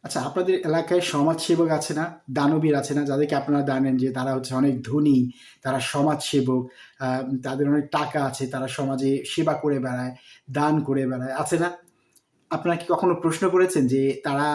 আচ্ছা, আপনাদের এলাকায় সমাজসেবক আছে না? দানবীর আছে না? যাদেরকে আপনারা জানেন যে তারা হচ্ছে অনেক ধনী, তারা সমাজসেবক, আ তাদের অনেক টাকা আছে, তারা সমাজে সেবা করে বেড়ায়, দান করে বেড়ায়, আছে না? আপনারা কি কখনো প্রশ্ন করেছেন যে তারা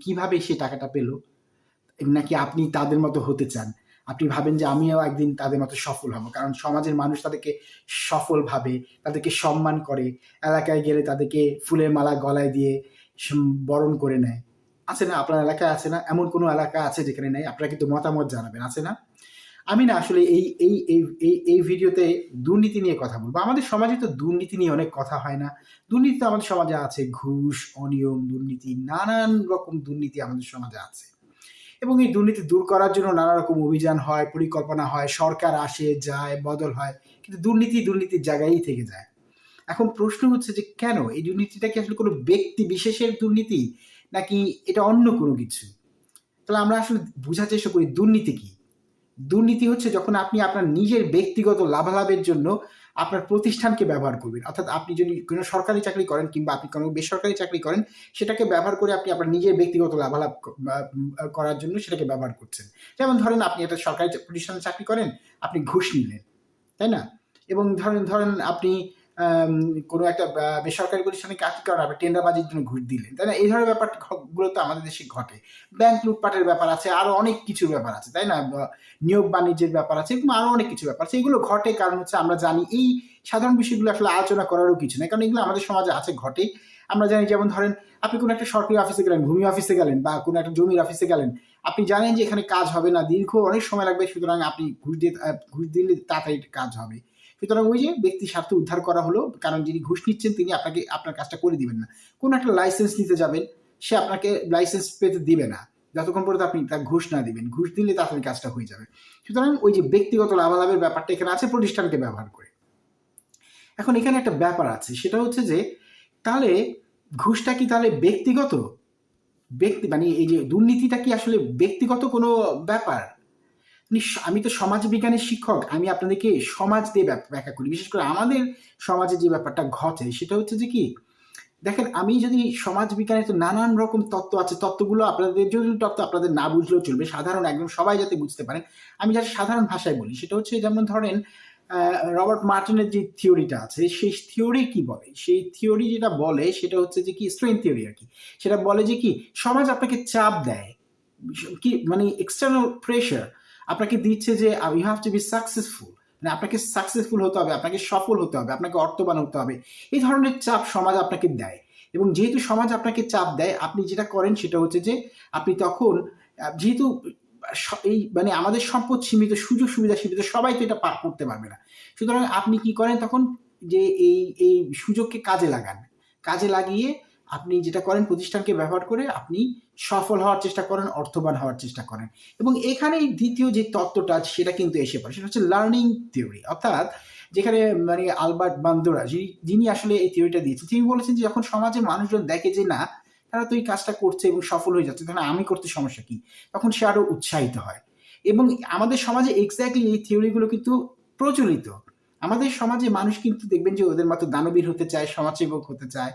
কিভাবে সেই টাকাটা পেল? নাকি আপনি তাদের মতো হতে চান? আপনি ভাবেন যে আমিও একদিন তাদের মতো সফল হব। কারণ সমাজের মানুষ তাদেরকে সফল ভাবে, তাদেরকে সম্মান করে, এলাকায় গেলে তাদেরকে ফুলের মালা গলায় দিয়ে বরণ করে নেয়। আছে না? আপনার এলাকায় আছে না? এমন কোনো এলাকা আছে যেখানে নেই? আপনারা কিন্তু মতামত জানাবেন, আছে না? আমি না আসলে এই ভিডিওতে দুর্নীতি নিয়ে কথা বলব। আমাদের সমাজে তো দুর্নীতি নিয়ে অনেক কথা হয় না? দুর্নীতি তো আমাদের সমাজে আছে। ঘুষ, অনিয়ম, দুর্নীতি, নানান রকম দুর্নীতি আমাদের সমাজে আছে। এবং এই দুর্নীতি দূর করার জন্য নানা রকম অভিযান হয়, পরিকল্পনা হয়, সরকার আসে, যায়, বদল হয়। কিন্তু দুর্নীতির জায়গায়ই থেকে যায়। এখন প্রশ্ন হচ্ছে যে কেন? এই দুর্নীতিটা কি আসলে কোনো ব্যক্তি বিশেষের দুর্নীতি? নাকি এটা অন্য কোনো কিছু? তাহলে আমরা আসলে বুঝার চেষ্টা করি দুর্নীতি কি? দুর্নীতি হচ্ছে যখন আপনি আপনার নিজের ব্যক্তিগত লাভালাভের জন্য আপনার প্রতিষ্ঠানকে ব্যবহার করবেন। অর্থাৎ আপনি যদি কোনো সরকারি চাকরি করেন কিংবা আপনি কোনো বেসরকারি চাকরি করেন, সেটাকে ব্যবহার করে আপনি আপনার নিজের ব্যক্তিগত লাভালাভ করার জন্য সেটাকে ব্যবহার করছেন। যেমন ধরেন আপনি একটা সরকারি প্রতিষ্ঠানে চাকরি করেন, আপনি ঘুষ নিলেন। তাই না? এবং ধরেন আপনি আম কোনো একটা বেসরকারি প্রতিষ্ঠানে চাকরি করেন, আপনি টেন্ডারবাজির জন্য ঘুষ দিলেন। তাই না? এই ধরনের গুলো তো আমাদের দেশে ঘটে। ব্যাংক লুটপাটের ব্যাপার আছে, আরো অনেক কিছুর ব্যাপার আছে। তাই না? নিয়োগ বাণিজ্যের ব্যাপার আছে, এরকম আরো অনেক কিছু ব্যাপার আছে। এগুলো ঘটে কারণ হচ্ছে আমরা জানি এই সাধারণ বিষয়গুলো আসলে আলোচনা করারও কিছু নেই। কারণ এগুলো আমাদের সমাজে আছে, ঘটেই। আমরা জানি যেমন ধরেন আপনি কোনো একটা সরকারি অফিসে গেলেন, ভূমি অফিসে গেলেন বা কোনো একটা জমির অফিসে গেলেন। আপনি জানেন যে এখানে কাজ হবে না, দীর্ঘ অনেক সময় লাগবে, সুতরাং আপনি ঘুষ দিলে তাড়াতাড়ি কাজ হবে। সুতরাং ওই যে ব্যক্তির স্বার্থ উদ্ধার করা হলো, কারণ যিনি ঘুষ নিচ্ছেন তিনি আপনার কাজটা করে দিবেন না। কোনো একটা লাইসেন্স নিতে যাবেন, সে আপনাকে লাইসেন্স পেতে দিবে না। যতক্ষণ পর্যন্ত আপনি তার ঘুষ না দিবেন। ঘুষ দিলে তাড়াতাড়ি কাজটা হয়ে যাবে। সুতরাং ওই যে ব্যক্তিগত লাভালাভের ব্যাপারটা এখানে আছে প্রতিষ্ঠানকে ব্যবহার করে। এখন এখানে একটা ব্যাপার আছে, সেটা হচ্ছে যে তাহলে ঘুষটা কি তাহলে ব্যক্তিগত? মানে এই যে দুর্নীতিটা কি আসলে ব্যক্তিগত কোনো ব্যাপার? আমি তো সমাজবিজ্ঞানের শিক্ষক। আমি আপনাদেরকে সমাজ দিয়ে ব্যাখ্যা করি। বিশেষ করে আমাদের সমাজে যে ব্যাপারটা ঘটে সেটা হচ্ছে যে কি, দেখেন আমি যদি সমাজবিজ্ঞানের তো নানান রকম তত্ত্ব আছে। তত্ত্বগুলো আপনাদের জটিল তত্ত্ব আপনাদের না বুঝলেও চলবে। সাধারণ একদম সবাই যাতে বুঝতে পারেন। আমি যাতে সাধারণ ভাষায় বলি সেটা হচ্ছে যেমন ধরেন রবার্ট মার্টিনের যে থিওরিটা আছে সেই থিওরি কি বলে? সেই থিওরি যেটা বলে সেটা হচ্ছে যে কি স্ট্রেইন থিওরি আরকি। সেটা বলে যে কি সমাজ আপনাকে চাপ দেয়। কি মানে এক্সটার্নাল প্রেশার আপনাকে দিচ্ছে যে you have to be successful. মানে আপনাকে সাকসেসফুল হতে হবে, আপনাকে সফল হতে হবে, আপনাকে অর্থবান হতে হবে। এই ধরনের চাপ সমাজ আপনাকে দেয়। এবং যেহেতু সমাজ আপনাকে চাপ দেয়, আপনি যেটা করেন সেটা হচ্ছে যে আপনি তখন যেহেতু এই মানে আমাদের সম্পদ সীমিত, সুযোগ সুবিধা সীমিত, সবাই তো এটা করতে পারবে না। সুতরাং আপনি কি করেন তখন যে এই সুযোগকে কাজে লাগান। কাজে লাগিয়ে আপনি যেটা করেন প্রতিষ্ঠানকে ব্যবহার করে আপনি সফল হওয়ার চেষ্টা করেন, অর্থবান হওয়ার চেষ্টা করেন। এবং এখানেই দ্বিতীয় যে তত্ত্বটা সেটা কিন্তু এসে পড়ে। সেটা হচ্ছে লার্নিং থিওরি। অর্থাৎ যেখানে মানে আলবার্ট বান্দুরা যিনি আসলে এই থিওরিটা দিয়েছেন, তিনি বলেছেন যে যখন সমাজের মানুষজন দেখে যে না, তারা তো এই কাজটা করছে এবং সফল হয়ে যাচ্ছে, তাহলে আমি করতে সমস্যা কি? তখন সে আরো উৎসাহিত হয়। এবং আমাদের সমাজে এক্সাক্টলি এই থিওরিগুলো কিন্তু প্রচলিত। আমাদের সমাজে মানুষ কিন্তু দেখবেন যে ওদের মতো দানবীর হতে চায়, সমাজসেবক হতে চায়।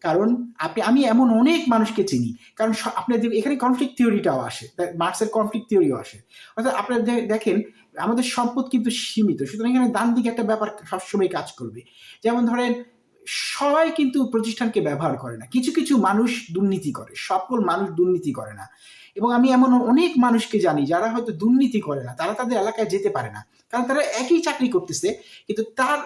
কারণ আমি এমন অনেক মানুষকে চিনি। কারণ আপনার এখানে কনফ্লিক্ট থিওরিটাও আসে। মার্কসের কনফ্লিক্ট থিওরিও আসে। অর্থাৎ আপনারা দেখেন আমাদের সম্পদ কিন্তু সীমিত। সুতরাং এখানে ডান দিকে একটা ব্যাপার সবসময় কাজ করবে। যেমন ধরেন সবাই কিন্তু প্রতিষ্ঠানকে ব্যবহার করে না। কিছু মানুষ দুর্নীতি করে। সকল মানুষ দুর্নীতি করে না। এবং আমি এমন অনেক মানুষকে জানি যারা হয়তো দুর্নীতি করে না। তারা তাদের এলাকায় যেতে পারে না। কারণ তারা একই চাকরি করতেছে। কিন্তু তার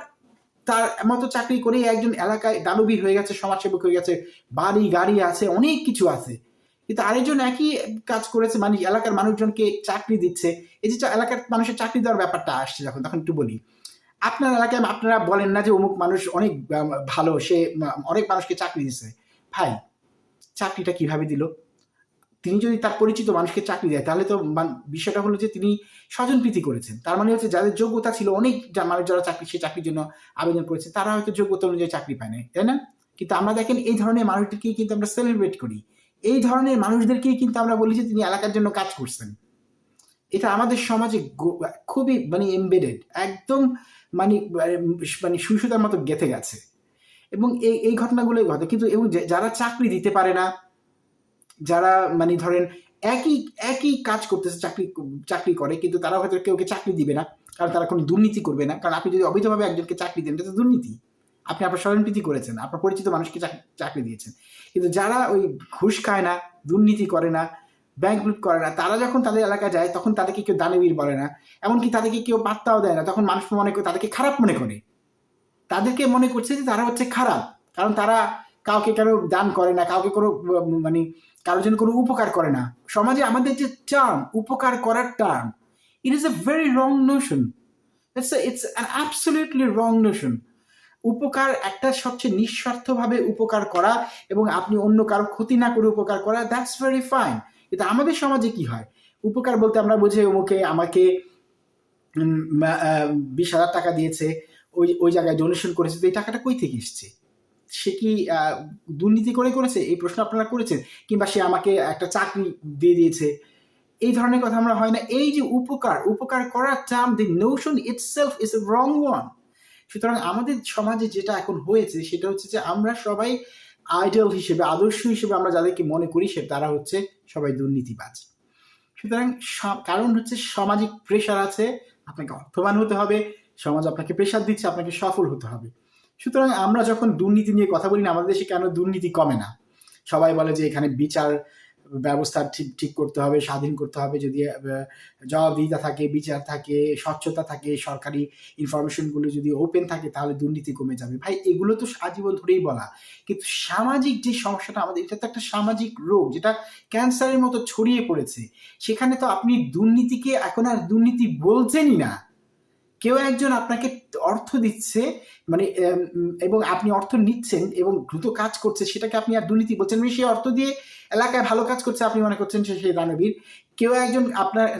তার মতো চাকরি করেই একজন এলাকায় দানবীর হয়ে গেছে, সমাজসেবক হয়ে গেছে, বাড়ি গাড়ি আছে, অনেক কিছু আছে। কিন্তু আরেকজন একই কাজ করেছে, মানে এলাকার মানুষজনকে চাকরি দিচ্ছে। এই যে এলাকার মানুষের চাকরি দেওয়ার ব্যাপারটা আসছে যখন, তখন একটু বলি। আপনার এলাকায় আপনারা বলেন না যে অমুক মানুষ অনেক ভালো, সে অনেক মানুষকে চাকরি দিচ্ছে। ভাই, চাকরিটা কিভাবে দিল? তিনি যদি তার পরিচিত মানুষকে চাকরি দেয় তাহলে তো বিষয়টা হলো যে তিনি স্বজনপ্রীতি করেছেন। তার মানে হচ্ছে যাদের যোগ্যতা ছিল, অনেক মানুষ যারা সে চাকরির জন্য আবেদন করেছে তারা হয়তো যোগ্যতা অনুযায়ী চাকরি পায় নাই, তাই না? কিন্তু আমরা দেখেন এই ধরনের মানুষদেরকেই কিন্তু আমরা সেলিব্রেট করি। এই ধরনের মানুষদেরকেই কিন্তু আমরা বলি যে তিনি এলাকার জন্য কাজ করছেন। এটা আমাদের সমাজে খুবই মানে এমবেডেড, একদম মানে মানে সুতার মতো গেঁথে গেছে। এবং এই ঘটনাগুলোই ঘটে। কিন্তু এবং যারা চাকরি দিতে পারে না, যারা মানে ধরেন একই একই কাজ করতেছে, চাকরি করে, কিন্তু তারা হয়তো কেউকে চাকরি দিবে না, কারণ তারা কোনো দুর্নীতি করবে না। কারণ আপনি যদি অবৈধভাবে একজনকে চাকরি দেন, এটা তো দুর্নীতি। আপনি আপনার স্বজনপ্রীতি করেছেন, আপনার পরিচিত মানুষকে চাকরি দিয়েছেন। কিন্তু যারা ওই ঘুষ খায় না, দুর্নীতি করে না, ব্যাংক লুট করে না, তারা যখন তাদের এলাকায় যায় তখন তাদেরকে কেউ দানবীর বলে না, এমনকি তাদেরকে কেউ পাত্তাও দেয় না। তখন মানুষ মনে করে তাদেরকে খারাপ মনে করে, তাদেরকে মনে করছে যে তারা হচ্ছে খারাপ, কারণ তারা কাউকে কারো দান করে না, কাউকে কোনো মানে কারোর জন্য কোনো উপকার করে না। সমাজে আমাদের যে টার্ম উপকার করার term, it is a very wrong Notion. It's an absolutely wrong Notion. উপকার একটা সবচেয়ে নিঃস্বার্থভাবে উপকার করা এবং আপনি অন্য কারো ক্ষতি না করে উপকার করা, দ্যাটস ভেরি ফাইন। কিন্তু আমাদের সমাজে কি হয়, উপকার বলতে আমরা বুঝি অমুকে আমাকে 20,000 টাকা দিয়েছে, ওই জায়গায় ডোনেশন করেছে, তো এই টাকাটা কই থেকে এসছে? সে কি দুর্নীতি করেছে? এই প্রশ্ন আপনারা করেছেন? কিংবা সে আমাকে একটা চাকরি দিয়ে দিয়েছে, এই ধরনের কথা আমরা হয় না। এই যে উপকার করার term, the Notion itself is a wrong one. সুতরাং আমাদের সমাজে যেটা এখন হয়েছে সেটা হচ্ছে যে আমরা সবাই আইডল হিসেবে, আদর্শ হিসেবে আমরা যাদেরকে মনে করি তারা হচ্ছে সবাই দুর্নীতিবাজ। সুতরাং কারণ হচ্ছে সামাজিক প্রেশার আছে, আপনাকে অর্থবান হতে হবে, সমাজ আপনাকে প্রেশার দিচ্ছে, আপনাকে সফল হতে হবে। সুতরাং আমরা যখন দুর্নীতি নিয়ে কথা বলি না, আমাদের দেশে কেন দুর্নীতি কমে না? সবাই বলে যে এখানে বিচার ব্যবস্থা ঠিক করতে হবে, স্বাধীন করতে হবে, যদি জবাবদিহিতা থাকে, বিচার থাকে, স্বচ্ছতা থাকে, সরকারি ইনফরমেশনগুলো যদি ওপেন থাকে, তাহলে দুর্নীতি কমে যাবে। ভাই এগুলো তো আজীবন ধরেই বলা, কিন্তু সামাজিক যে সমস্যাটা আমাদের, এটা তো একটা সামাজিক রোগ যেটা ক্যান্সারের মতো ছড়িয়ে পড়েছে। সেখানে তো আপনি দুর্নীতিকে এখন আর দুর্নীতি বলছেনই না। কেউ একজন আপনাকে অর্থ দিচ্ছে, মানে এবং আপনি অর্থ নিচ্ছেন এবং দ্রুত কাজ করছে, সেটাকে আপনি আর দুর্নীতি বলছেন। মানে সেই অর্থ দিয়ে এলাকায় ভালো কাজ করছে, আপনি মনে করছেন সেই দানবীর। কেউ একজন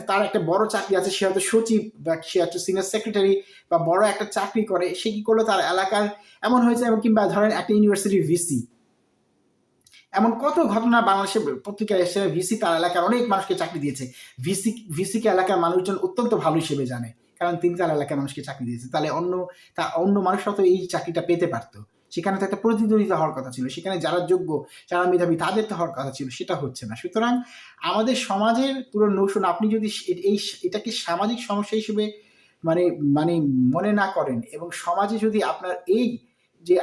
তার একটা বড় চাকরি আছে, সে হয়তো সচিব বা সে হচ্ছে সিনিয়র সেক্রেটারি বা বড় একটা চাকরি করে, সে কি করলো তার এলাকার এমন হয়েছে, এবং কিংবা ধরেন একটা ইউনিভার্সিটির ভিসি, এমন কত ঘটনা বাংলাদেশের পত্রিকায় এসে, ভিসি তার এলাকার অনেক মানুষকে চাকরি দিয়েছে। ভিসিকে এলাকার মানুষজন অত্যন্ত ভালো হিসেবে জানে, কারণ তিনি তার এলাকার মানুষকে চাকরি দিয়েছে। তাহলে অন্য মানুষরা তো এই চাকরিটা পেতে পারতো। সেখানে তো একটা প্রতিদ্বন্দ্বিতা হওয়ার কথা ছিল, সেখানে যারা যোগ্য, যারা মেধাবী, তাদের তো হওয়ার কথা ছিল, সেটা হচ্ছে না। সুতরাং আমাদের সমাজের পুরো নোশন, আপনি যদি এটাকে সামাজিক সমস্যা হিসেবে মানে মানে মনে না করেন, এবং সমাজে যদি আপনার এই যে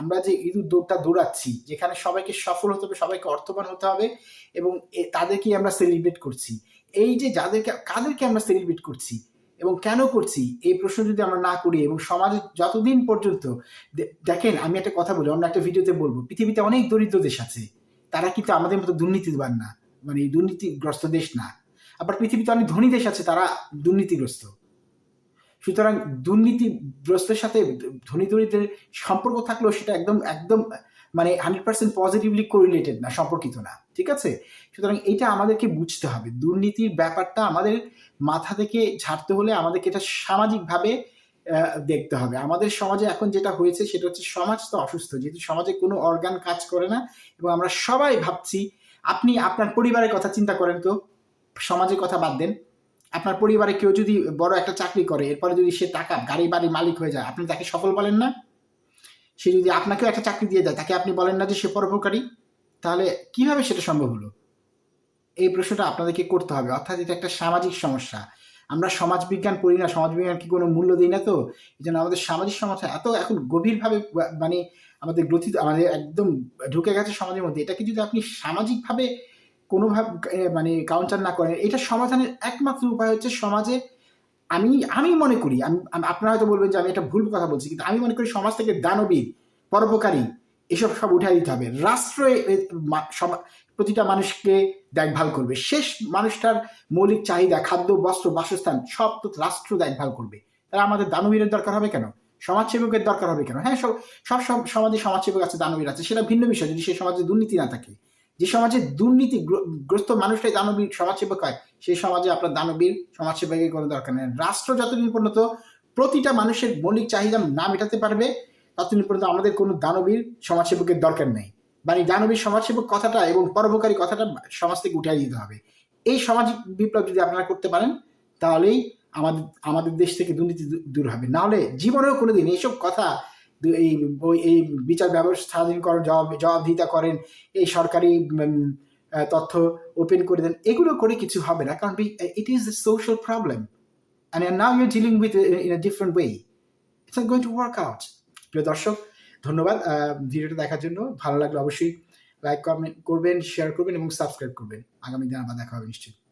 আমরা যে ইঁদুর দৌড়টা দৌড়াচ্ছি, যেখানে সবাইকে সফল হতে হবে, সবাইকে অর্থবান হতে হবে, এবং তাদেরকেই আমরা সেলিব্রেট করছি। এই যে কাদেরকে আমরা সেলিব্রেট করছি এবং কেন করছি, এই প্রশ্ন যদি আমরা না করি, এবং সমাজে যতদিন পর্যন্ত দেখেন, আমি একটা কথা বলি, অন্য একটা ভিডিওতে বলবো, পৃথিবীতে অনেক দরিদ্র দেশ আছে, তারা কিন্তু আমাদের মতো দুর্নীতিবান না, মানে দুর্নীতিগ্রস্ত দেশ না। আবার পৃথিবীতে অনেক ধনী দেশ আছে, তারা দুর্নীতিগ্রস্ত। সুতরাং দুর্নীতিগ্রস্তের সাথে ধনী দরিদ্রের সম্পর্ক থাকলেও সেটা একদম একদম মানে 100% পজিটিভলি কোরিলেটেড না, সম্পর্কিত না। ঠিক আছে? সুতরাং এটা আমাদেরকে বুঝতে হবে। দুর্নীতির ব্যাপারটা আমাদের মাথা থেকে ঝাড়তে হলে আমাদেরকে এটা সামাজিকভাবে দেখতে হবে। আমাদের সমাজে এখন যেটা হয়েছে সেটা হচ্ছে, সমাজ তো অসুস্থ, যেহেতু সমাজে কোনো অর্গান কাজ করে না, এবং আমরা সবাই ভাবছি, আপনি আপনার পরিবারের কথা চিন্তা করেন তো, সমাজের কথা বাদ দেন। আপনার পরিবারে কেউ যদি বড় একটা চাকরি করে, এরপরে যদি সে টাকা, গাড়ি বাড়ি মালিক হয়ে যায়, আপনি তাকে সফল বলেন না? সে যদি আপনাকেও একটা চাকরি দিয়ে দেয়, তাকে আপনি বলেন না যে সে পরোপকারী? তাহলে কিভাবে সেটা সম্ভব হলো? এই প্রশ্নটা আপনাদেরকে করতে হবে। অর্থাৎ এটা একটা সামাজিক সমস্যা। আমরা সমাজবিজ্ঞান পড়ি না, সমাজবিজ্ঞান কি কোনো মূল্য দিই না, তো এই জন্য আমাদের সামাজিক সমস্যা এত এখন গভীরভাবে মানে আমাদের গ্রথিত, আমাদের একদম ঢুকে গেছে সমাজের মধ্যে। এটাকে যদি আপনি সামাজিকভাবে কোনোভাবে মানে কাউন্টার না করেন, এটা সমাধানের একমাত্র উপায় হচ্ছে সমাজে, আমি মনে করি, আপনারা হয়তো বলবেন যে আমি একটা ভুল কথা বলছি, কিন্তু আমি মনে করি সমাজ থেকে দানবীর, পরোপকারী এসব সব উঠাই দিতে হবে। রাষ্ট্র প্রতিটা মানুষকে দেখভাল করবে, শেষ মানুষটার মৌলিক চাহিদা, খাদ্য, বস্ত্র, বাসস্থান, সব তো রাষ্ট্র দেখভাল করবে। তাহলে আমাদের দানবীরের দরকার হবে কেন? সমাজসেবকের দরকার হবে কেন? হ্যাঁ, সব সমাজে সমাজসেবক আছে, দানবীর আছে, সেটা ভিন্ন বিষয়, যদি সেই সমাজে দুর্নীতি না থাকে। যে সমাজে দুর্নীতিগ্রস্ত মানুষটাই দানবীর সমাজসেবক হয়, সেই সমাজে আপনার দানবীর সমাজসেবকের কোনো দরকার নেই। রাষ্ট্র যতদিন পর্যন্ত প্রতিটা মানুষের মৌলিক চাহিদা না মেটাতে পারবে, ততদিন পর্যন্ত আমাদের কোনো দানবীর সমাজসেবকের দরকার নেই। মানে দানবীর সমাজসেবক কথাটা এবং পরোপকারী কথাটা সমাজ থেকে উঠাই দিতে হবে। এই সামাজিক বিপ্লব যদি আপনারা করতে পারেন, তাহলেই আমাদের দেশ থেকে দুর্নীতি দূর হবে। নাহলে জীবনেও কোনোদিন এইসব কথা এই বিচার ব্যবস্থা স্বাধীন করেন, জবাবদিহিতা করেন, এই সরকারি তথ্য ওপেন করে দেন, এগুলো করে কিছু হবে না, কারণ it is a social problem and now you're dealing with it in a different way. It's not going to work out. প্রিয় দর্শক, ধন্যবাদ ভিডিওটা দেখার জন্য। ভালো লাগলে অবশ্যই লাইক কমেন্ট করবেন, শেয়ার করবেন এবং সাবস্ক্রাইব করবেন। আগামী দিন আবার দেখা হবে নিশ্চয়ই।